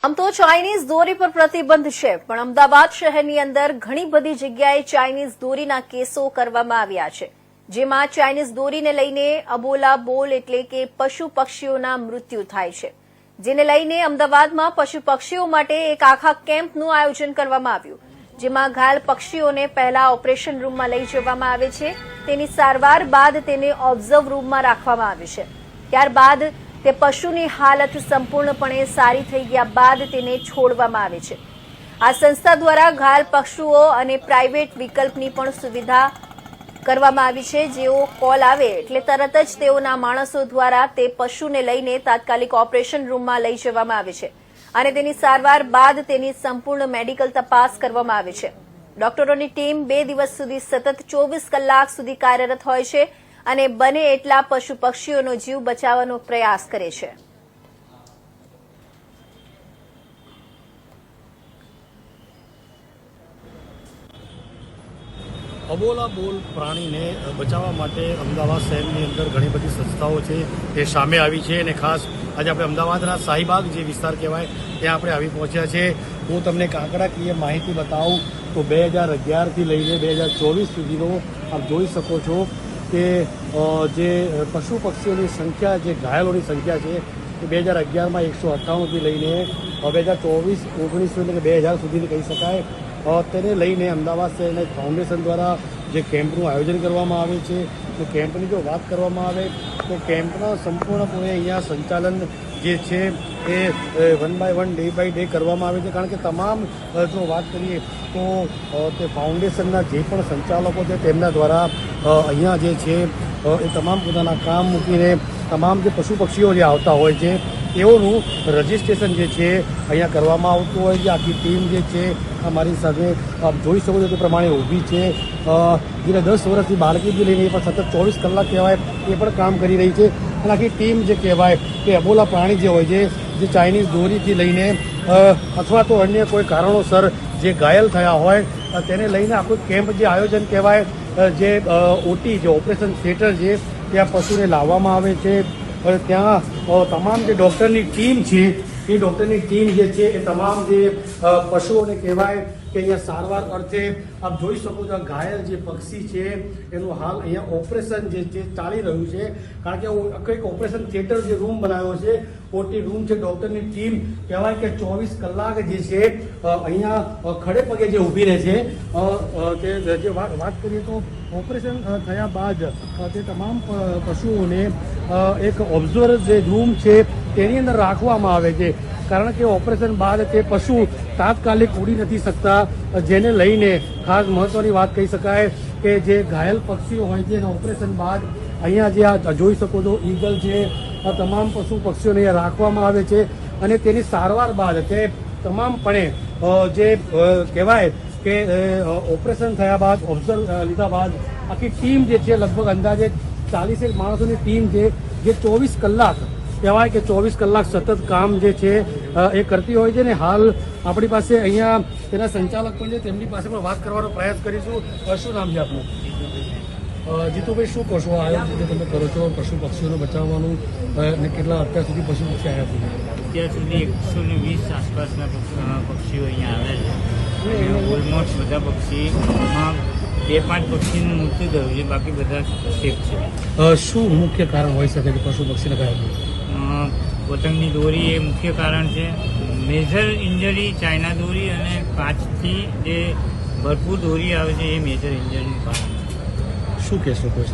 આમ તો ચાઇનીઝ દોરી પર પ્રતિબંધ છે, પણ અમદાવાદ શહેરની અંદર ઘણી બધી જગ્યાએ ચાઇનીઝ દોરીના કેસો કરવામાં આવ્યા છે, જેમાં ચાઇનીઝ દોરીને લઈને અબોલા બોલ એટલે કે પશુ પક્ષીઓના મૃત્યુ થાય છે, જેને લઈને અમદાવાદમાં પશુ પક્ષીઓ માટે એક આખા કેમ્પનું આયોજન કરવામાં આવ્યું, જેમાં ઘાયલ પક્ષીઓને પહેલા ઓપરેશન રૂમમાં લઈ જવામાં આવે છે, તેની સારવાર બાદ તેને ઓબ્ઝર્વ રૂમમાં રાખવામાં આવે છે, ત્યારબાદ તે પશુની હાલત સંપૂર્ણપણે સારી થઈ ગયા બાદ તેને છોડવામાં આવે છે। આ સંસ્થા દ્વારા ઘાયલ પશુઓ અને પ્રાઇવેટ વિકલ્પની પણ સુવિધા કરવામાં આવી છે, જેઓ કોલ આવે એટલે તરત જ તેઓના માણસો દ્વારા તે પશુને લઈને તાત્કાલિક ઓપરેશન રૂમમાં લઈ જવામાં આવે છે અને તેની સારવાર બાદ તેની સંપૂર્ણ મેડિકલ તપાસ કરવામાં આવે છે। ડોક્ટરોની ટીમ 2 દિવસ સુધી સતત 24 કલાક સુધી કાર્યરત હોય છે અને બને એટલા પશુ પક્ષીઓનો જીવ બચાવવાનો પ્રયાસ કરે છે। અબોલા બોલ પ્રાણીને બચાવવા માટે અમદાવાદ શહેરની અંદર ઘણી બધી સંસ્થાઓ છે તે સામે આવી છે અને ખાસ આજે આપણે અમદાવાદના શાહીબાગ જે વિસ્તાર કહેવાય ત્યાં આપણે આવી પહોંચ્યા છે। હું તમને એક આંકડાકીય માહિતી બતાવું તો 2011થી લઈને 2024 સુધીનો આપ જોઈ શકો છો કે જે પશુ પક્ષીઓની સંખ્યા જે ઘાયલોની સંખ્યા છે એ 2011માં 198થી લઈને 2024-19 એટલે કે 2000 સુધીની કહી શકાય। તેને લઈને અમદાવાદ શહેરના ફાઉન્ડેશન દ્વારા જે કેમ્પનું આયોજન કરવામાં આવે છે તો કેમ્પની જો વાત કરવામાં આવે તો કેમ્પના સંપૂર્ણપણે અહીંયા સંચાલન જે છે એ 1 by 1 ડે બાય ડે કરવામાં આવે છે, કારણ કે તમામ જો વાત કરીએ તો તે ફાઉન્ડેશનના જે પણ સંચાલકો છે તેમના દ્વારા અહીંયા જે છે એ તમામ પોતાના કામ મૂકીને તમામ જે પશુ પક્ષીઓ જે આવતા હોય છે તેઓનું રજિસ્ટ્રેશન જે છે અહીંયા કરવામાં આવતું હોય છે। આખી ટીમ જે છે અમારી સાથે આપ જોઈ શકો છો તે પ્રમાણે ઊભી છે, જેને 10 વર્ષથી બાળકીથી લઈને એ પણ સતત 24 કલાક કહેવાય એ પણ કામ કરી રહી છે અને આખી ટીમ જે કહેવાય કે અબોલા પ્રાણી જે હોય છે જે ચાઇનીઝ દોરીથી લઈને અથવા તો અન્ય કોઈ કારણોસર જે ઘાયલ થયા હોય તેને લઈને આખું કેમ્પ જે આયોજન કહેવાય જે ઓટી જે ઓપરેશન થિયેટર છે ત્યાં પશુને લાવવામાં આવે છે। ત્યાં તમામ જે ડૉક્ટરની ટીમ છે એ ડૉક્ટરની ટીમ જે છે એ તમામ જે પશુઓને કહેવાય કે અહીંયા સારવાર અર્થે આપ જોઈ શકો છો ઘાયલ જે પક્ષી છે એનું હાલ અહીંયા ઓપરેશન જે છે ચાલી રહ્યું છે, કારણ કે કંઈક ઓપરેશન થિયેટર જે રૂમ બનાવ્યો છે ઓટી રૂમ છે, ડૉક્ટરની ટીમ કહેવાય કે 24 કલાક જે છે અહીંયા ખડે પગે જે ઊભી રહે છે। તે જે વાત કરીએ તો ઓપરેશન થયા બાદ તે તમામ પશુઓને એક ઓબ્ઝર્વર જે રૂમ છે તેની અંદર રાખવામાં આવે છે, કારણ કે ઓપરેશન બાદ તે પશુ તાત્કાલિક ઉડી નથી શકતા, જેને લઈને ખાસ મહત્વની વાત કહી શકાય કે જે ઘાયલ પક્ષીઓ હોય છે એના ઓપરેશન બાદ અહીંયા જે આ જોઈ શકો છો ઈગલ છે આ તમામ પશુ પક્ષીઓને અહીંયા રાખવામાં આવે છે અને તેની સારવાર બાદ તે તમામપણે જે કહેવાય કે ઓપરેશન થયા બાદ ઓબ્ઝર્વ લીધા બાદ આખી ટીમ જે છે લગભગ અંદાજે 40 માણસોની ટીમ છે જે 24 કલાક કહેવાય કે 24 કલાક સતત કામ જે છે એ કરતી હોય છે ને હાલ આપણી પાસે અહીંયા તેના સંચાલક પણ છે, તેમની પાસે પણ વાત કરવાનો પ્રયાસ કરીશું। શું નામ છે આપનું? જીતુભાઈ, શું કહો છો આ જે તમે કરો છો પશુ પક્ષીઓને બચાવવાનું અને કેટલા અત્યાર સુધી પશુ પક્ષી આવ્યા છે? અત્યાર સુધી 120 આસપાસના પક્ષીઓ અહીંયા આવ્યા છે। ઓલમોસ્ટ બધા પક્ષીમાં 2-5 પક્ષીનું મૃત્યુ થયું છે, બાકી બધા સેફ છે। શું મુખ્ય કારણ હોઈ શકે કે પશુ પક્ષીને ઘાયલ? પતંગની દોરી એ મુખ્ય કારણ છે। મેજર ઇન્જરી ચાઇના દોરી અને કાચથી જે ભરપૂર દોરી આવે છે એ મેજર ઇન્જરીનું કારણ છે। શું કહેશો કોઈ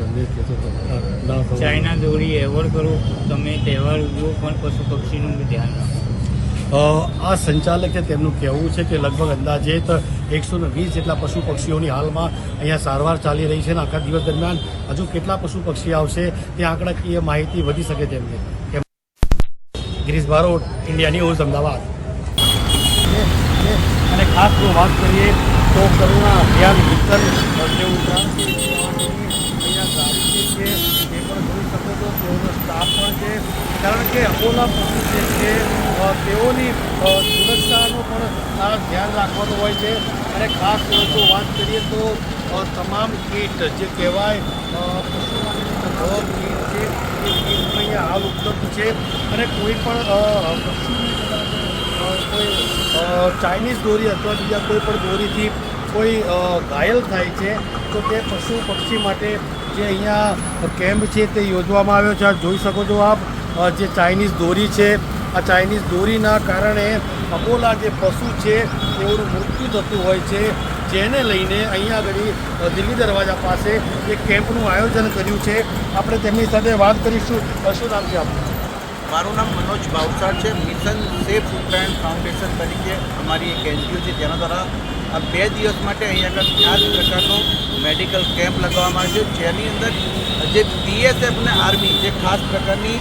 ચાઇના દોરી એવોર્ડ કરો, તમે તહેવાર ઉજવો પણ પશુ પક્ષીનું ધ્યાન રાખો। આ સંચાલક છે તેમનું કહેવું છે કે લગભગ અંદાજિત 120 જેટલા પશુ પક્ષીઓની હાલમાં અહીંયા સારવાર ચાલી રહી છે અને આખા દિવસ દરમિયાન હજુ કેટલા પશુ પક્ષી આવશે તે આંકડાકીય માહિતી વધી શકે તેમ છે। Girish Barot, India news, Ahmedabad. અને ખાસ જો વાત કરીએ તો કરુણા અભિયાન વિતરણ તે ઉપરાંત અહીંયા ગાડી જે છે એ પણ જોઈ શકો છો, તેઓનો સ્ટાફ પણ છે, કારણ કે અબોલા પશુ જે છે તેઓની સુરક્ષાનું પણ ખાસ ધ્યાન રાખવાનું હોય છે અને ખાસ જો વાત કરીએ તો તમામ કીટ જે કહેવાય પશુ માટેની તમામ કીટ છે એ કીટ અહીંયા હાલ ઉપલબ્ધ છે અને કોઈ પણ પશુની કોઈ ચાઇનીઝ દોરી અથવા બીજા કોઈ પણ દોરીથી કોઈ ઘાયલ થાય છે તો તે પશુ પક્ષી માટે જે અહીંયા કેમ્પ છે તે યોજવામાં આવ્યો છે. આ જોઈ શકો છો આપ જે ચાઇનીઝ દોરી છે, આ ચાઇનીઝ દોરીના કારણે અબોલા જે પશુ છે તેઓનું મૃત્યુ થતું હોય છે, જેને લઈને અહીંયા આગળ દિલ્હી દરવાજા પાસે એક કેમ્પનું આયોજન કર્યું છે. આપણે તેમની સાથે વાત કરીશું. શું નામ છે આપનું? મારું નામ મનોજ ભાવસાર છે. મિશન સેફ ઉત્તરાયણ ફાઉન્ડેશન તરીકે અમારી એક એનજીઓ છે, જેના દ્વારા આ 2 દિવસ માટે અહીંયા આગળ ખાસ પ્રકારનો મેડિકલ કેમ્પ લગાવવામાં આવ્યો છે, જેની અંદર જે બીએસએફ અને આર્મી જે ખાસ પ્રકારની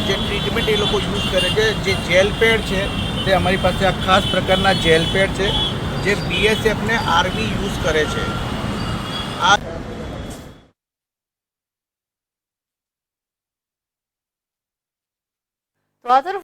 જે ટ્રીટમેન્ટ એ લોકો યુઝ કરે છે, જે જેલ પેડ છે તે અમારી પાસે આ ખાસ પ્રકારના જેલ પેડ છે જે બીએસએફ ને આર્મી યુઝ કરે છે. આ તો આ તરફ